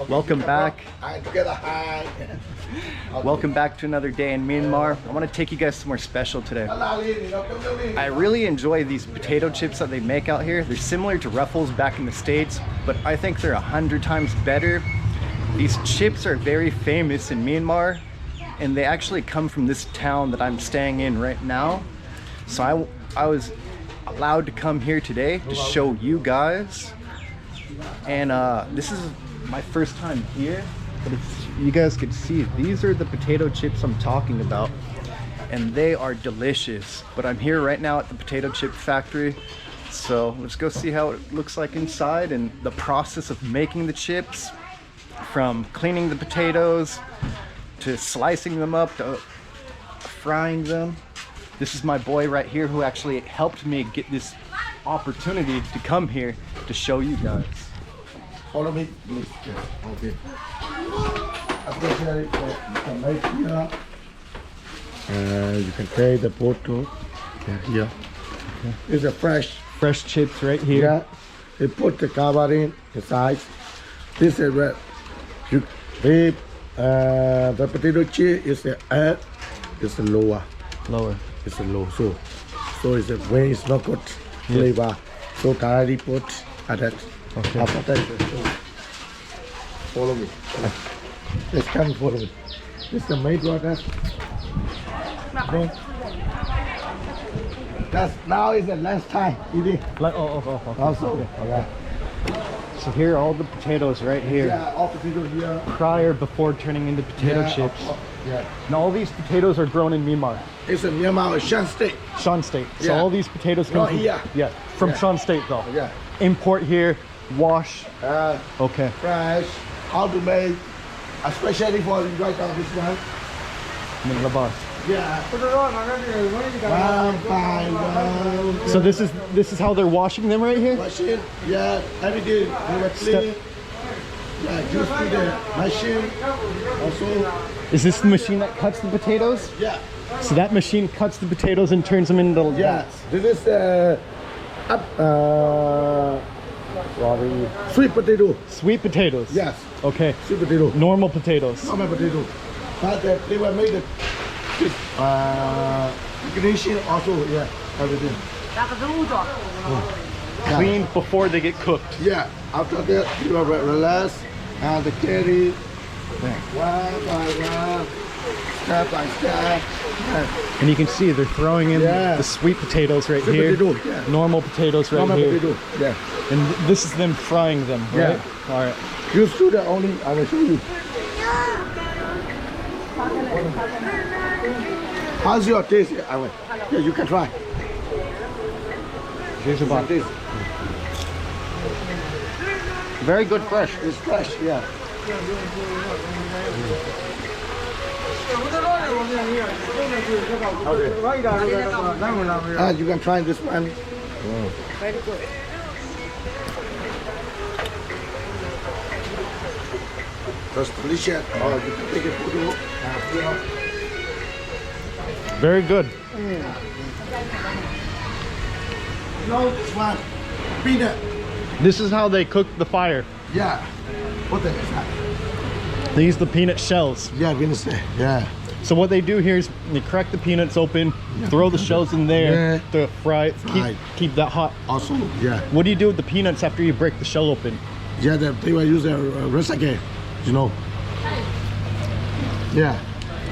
Welcome back. Welcome back to another day in Myanmar. I want to take you guys somewhere special today. I really enjoy these potato chips that they make out here. They're similar to Ruffles back in the States, but I think they're 100 times better. These chips are very famous in Myanmar, and they actually come from this town that I'm staying in right now. So I was allowed to come here today to show you guys. And this is my first time here, but you guys can see these are the potato chips I'm talking about, and they are delicious. But I'm here right now at the potato chip factory, so let's go see how it looks like inside and the process of making the chips, from cleaning the potatoes to slicing them up to frying them. This is my boy right here who actually helped me get this opportunity to come here to show you guys. Follow me, please. Okay. Especially for the make here. You can take the photo. Here. Okay. It's a fresh chips right here. Yeah. They put the cover in inside. This is where you the potato chip is the air. It's lower. It's a low. So it's a when it's not good flavor. So already put at that. Okay. After that, follow me. Let's come follow me. This is the main water. That's now is the last time eating. Also, okay. So here are all the potatoes right here. Yeah, all potatoes here. Prior, before turning into potato chips. Yeah. And all these potatoes are grown in Myanmar. It's in Myanmar, Shan State. Shan State. So Yeah. all these potatoes come from here. Yeah, from Yeah. Shan State though. Yeah. Import here, wash. Okay. Fresh. How to make, especially for right now this one. Yeah. One. So this is how they're washing them right here? Machine, yeah, everything. They were clean. Yeah, just to the machine. Also, Is this the machine that cuts the potatoes? yeah. So that machine cuts the potatoes and turns them into Yeah. This is sweet potato. sweet potatoes. Yes. Okay. Sweet potato. Normal potatoes. Normal potato. But they were made the ignition also. Yeah. Everything. Cleaned before they get cooked. Yeah. After that, you will relax and the carry one by one, step by step. And you can see they're throwing in Yeah. the sweet potatoes right Sweet here. potato, yeah. Normal potatoes right Normal here. potato. Yeah. And this is them frying them, right? Yeah. All right. You do the only. I will show you. How's your taste? I will. Yeah, you can try. Here's about this. very good fresh. It's fresh. Yeah. You can try this one. Very good. That's delicious. Oh, you can take a photo. Very good. No, this one. Peanut. This is how they cook the fire. Yeah. What the is that? They use the peanut shells. Yeah, peanut. Yeah. So what they do here is they crack the peanuts open, throw the shells in there to fry it, keep that hot. Also, yeah. What do you do with the peanuts after you break the shell open? Yeah, they will use a recipe, you know. Yeah.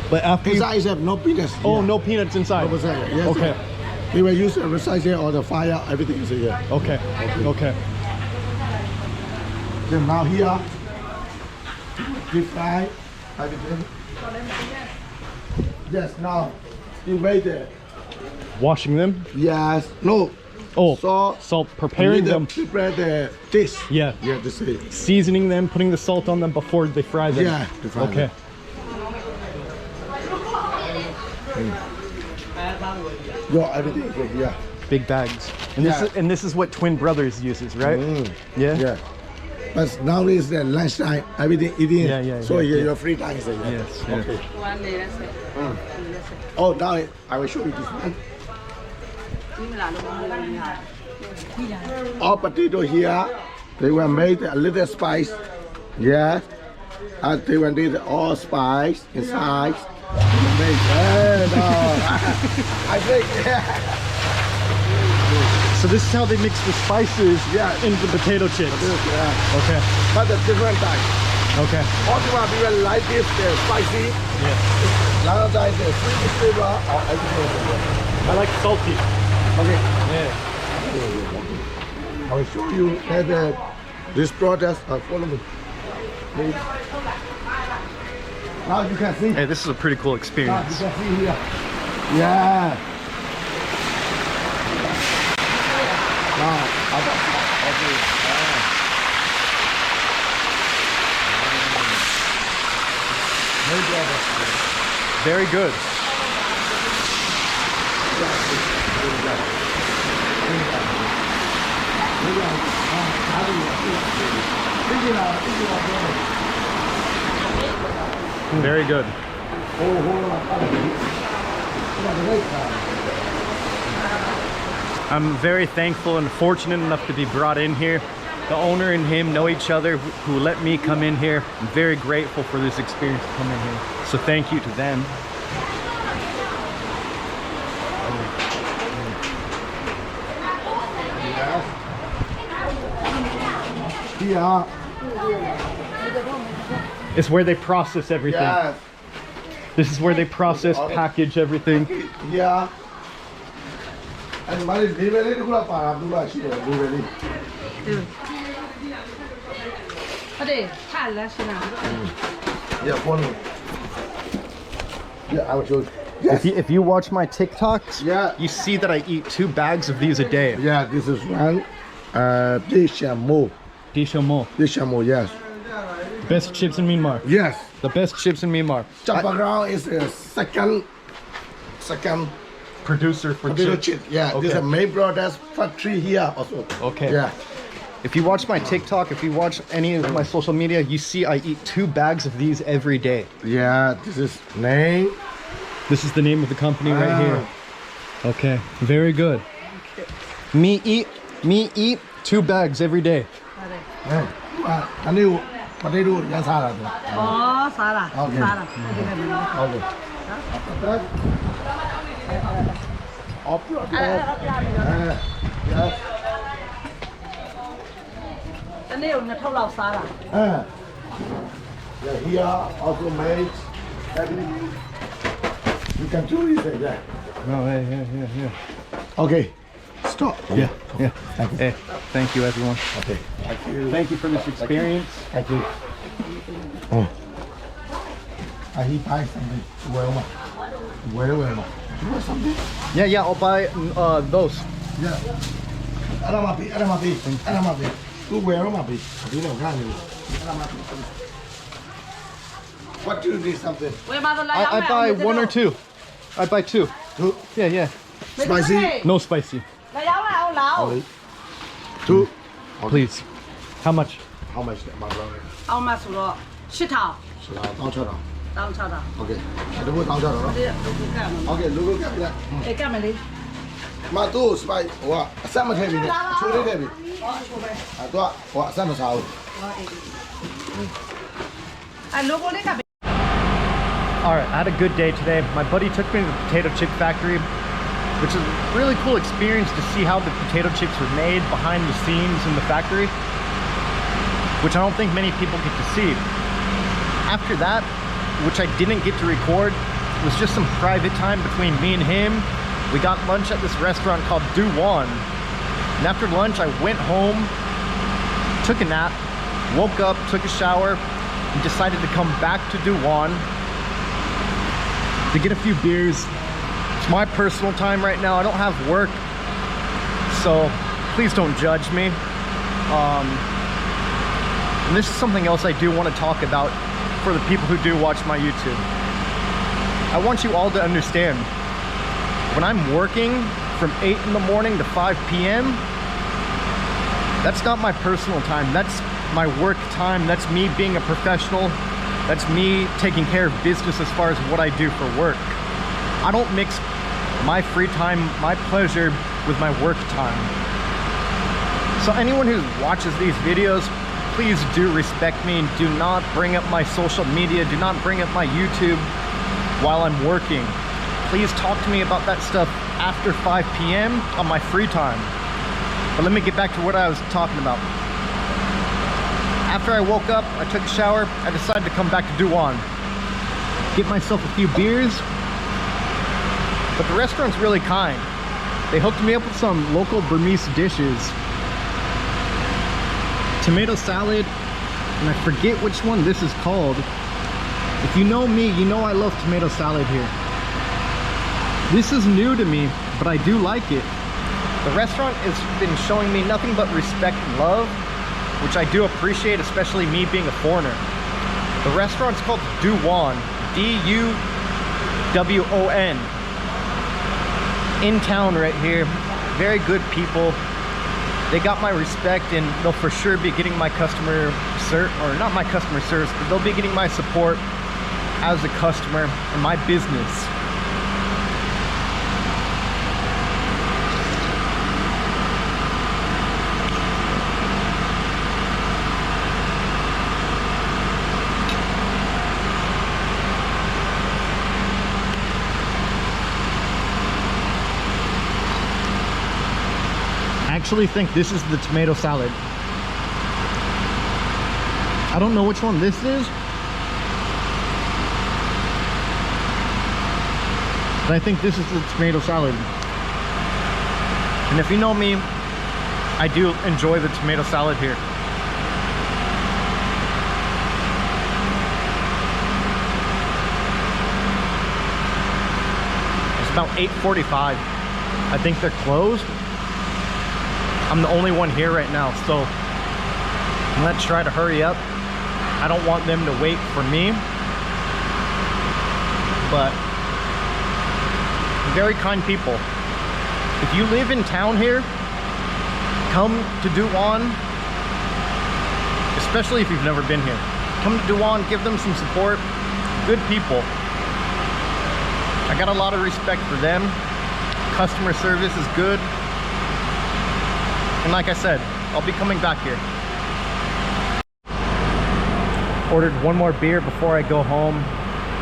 But after you... Inside have no peanuts. Oh, yeah. no peanuts inside. No inside, yes, okay. They will use a recipe or the fire, everything is here. Okay. Okay. Then now here, deep fry everything. Yes, now you made it. Washing them? Yes, no. Oh, so preparing them. Prepare the dish. Yeah. Yeah, this is. Seasoning them, putting the salt on them before they fry them. Yeah, to fry okay. Yeah, everything is good, yeah. Big bags. And this is what Twin Brothers uses, right? Yeah. Yeah. But now is the lunchtime, everything eating. Yeah. So your free time is there. Yes. Okay. Oh, now I will show you this one. All potato here, they were made a little spice. Yeah. Until when there's all spice inside. I think, So this is how they mix the spices Yeah. into the potato chips. yeah. Okay. But the different type. Okay. All the one people like this, they're spicy. Yeah. Another type, they're sweet flavor or everything. I like salty. Okay. Yeah. I will show you that this product follow me. Please. Now you can see. Hey, this is a pretty cool Now you experience. can see here. Yeah. Now, okay. Very good. Very good. I'm very thankful and fortunate enough to be brought in here. The owner and him know each other, who let me come in here. I'm very grateful for this experience to come in here. So thank you to them. Yeah. It's where they process everything. Yeah. This is where they process, package everything. Yeah. And my delivery to go para do la shi delivery. ဟုတ်တယ်ထားလားရှင်လား Yeah, follow. Yeah, I will show you. If you watch my TikToks, Yeah. you see that I eat 2 bags of these a day. Yeah, this is one. Dishamo. Dishamo. Dishamo, yes. Best chips in Myanmar. Yes. The best chips in Myanmar. Chaparral is a second Producer for potato chips. chip. Yeah, this is a main product factory here also. Okay. Yeah. If you watch my TikTok, if you watch any of my social media, you see I eat 2 bags of these every day. Yeah, this is name. This is the name of the company right Ah. here. Okay, very good. Me eat 2 bags every day. อันนี้ประเทศดูยาซาละตัว ဩစားလား ဟုတ်ကဲ့ စားလားဟုတ်တယ်မယ် ဟုတ်ကဲ့အော်ပြတော့ အဲ့ဒါပြပြီတော့ yes တနေ့ကို2ထုပ်လောက်စားတာ yeah here also made everything you can do it yeah No, yeah. okay stop Yeah. thank you Hey, thank you everyone. okay thank you Thank you for this experience. thank you oh he buy something well ma well ma you want something Yeah, I'll buy those. yeah အဲ့ဒါမှပြီးသူဝယ်တော့မှပြီးဒီတော့ခါနေအဲ့ဒါမှပြီး what do you need something ဝယ်ပါတော့လာရောက် I buy 1 or 2. I buy 2. two Yeah. spicy No spicy. လာရောက်လာအောင်လောက် two Please. How much? how much my brother အောင်မဆိုတော့8000 是吧1600 1600 okay ဒီဘက်1600နော် ဒီလိုကမ်းမှာ okay လူလူကပြ အေးကမ်းမယ်လေ မတူစပိုက်ဟိုကအဆက်မထည့်ပြီနဲ့ချိုးလေးထည့်ပြီ ဟောချိုးပဲ အဲ့တော့ဟိုအဆက်မစားဘူး ဟောအေးအဲ့လိုကိုလေးက All right, I had a good day today. My buddy took me to the potato chip factory, which is a really cool experience to see how the potato chips are made behind the scenes in the factory, which I don't think many people get to see. After that, which I didn't get to record, was just some private time between me and him. We got lunch at this restaurant called Duwon. And after lunch, I went home, took a nap, woke up, took a shower, and decided to come back to Dwan to get a few beers. It's my personal time right now. I don't have work, so please don't judge me. And this is something else I do want to talk about for the people who do watch my YouTube. I want you all to understand, when I'm working from 8 in the morning to 5 p.m., that's not my personal time. That's my work time. That's me being a professional. That's me taking care of business as far as what I do for work. I don't mix my free time, my pleasure, with my work time. So anyone who watches these videos, please do respect me. Do not bring up my social media. Do not bring up my YouTube while I'm working. Please talk to me about that stuff after 5 p.m. on my free time. But let me get back to what I was talking about. After I woke up, I took a shower, I decided to come back to Dwan, get myself a few beers. But the restaurant's really kind. They hooked me up with some local Burmese dishes. Tomato salad, and I forget which one this is called. If you know me, you know I love tomato salad here. This is new to me, but I do like it. The restaurant has been showing me nothing but respect and love, which I do appreciate, especially me being a foreigner. The restaurant's called Duwon, D-U-W-O-N. In town right here. Very good people. They got my respect, and they'll for sure be getting my customer service, or not my customer service, but they'll be getting my support as a customer in my business. I actually think this is the tomato salad. I don't know which one this is, but I think this is the tomato salad. And if you know me, I do enjoy the tomato salad here. It's about 8:45. I think they're closed. I'm the only one here right now, so let's try to hurry up. I don't want them to wait for me, but very kind people. If you live in town here, come to Dwan, especially if you've never been here. Come to Dwan, give them some support. Good people. I got a lot of respect for them. Customer service is good. And like I said, I'll be coming back here. Ordered one more beer before I go home.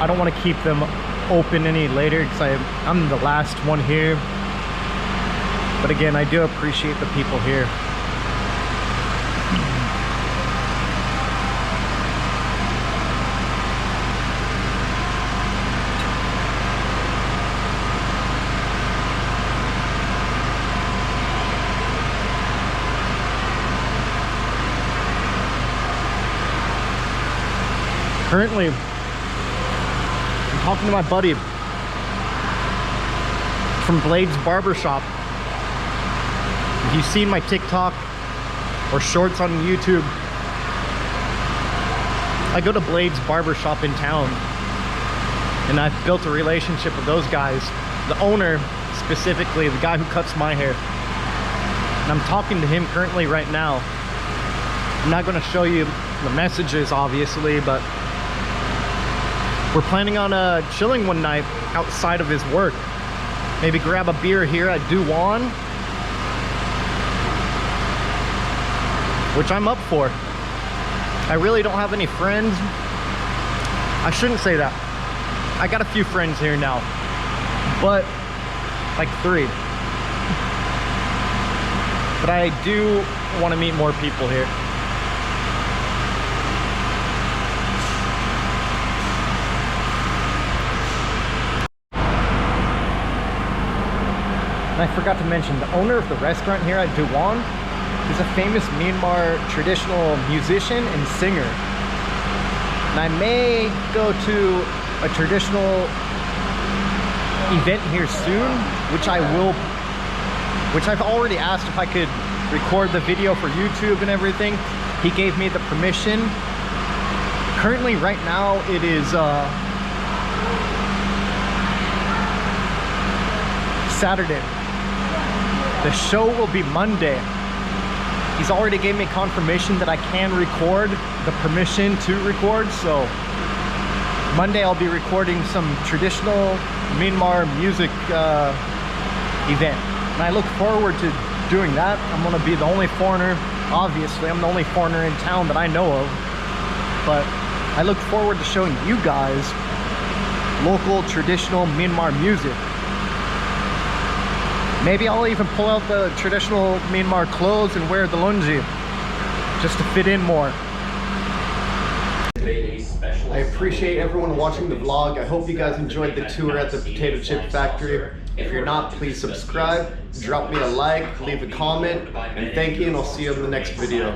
I don't want to keep them open any later because I'm the last one here. But again, I do appreciate the people here. Currently, I'm talking to my buddy from Blade's Barbershop. If you've seen my TikTok or shorts on YouTube, I go to Blade's Barbershop in town, and I've built a relationship with those guys. The owner, specifically, the guy who cuts my hair. And I'm talking to him currently right now. I'm not going to show you the messages, obviously, but we're planning on chilling one night outside of his work. Maybe grab a beer here at Dwan, which I'm up for. I really don't have any friends. I shouldn't say that. I got a few friends here now, but like 3. But I do want to meet more people here. And I forgot to mention, the owner of the restaurant here at Duwon is a famous Myanmar traditional musician and singer. And I may go to a traditional event here soon, which I've already asked if I could record the video for YouTube and everything. He gave me the permission. Currently, right now, it is Saturday. The show will be Monday. He's already gave me confirmation that I can record, the permission to record, so Monday I'll be recording some traditional Myanmar music event. And I look forward to doing that. I'm gonna be the only foreigner Obviously, I'm the only foreigner in town that I know of, but I look forward to showing you guys local traditional Myanmar music. Maybe I'll even pull out the traditional Myanmar clothes and wear the lungi just to fit in more. I appreciate everyone watching the vlog. I hope you guys enjoyed the tour at the potato chip factory. If you're not, please subscribe, drop me a like, leave a comment, and thank you, and I'll see you in the next video.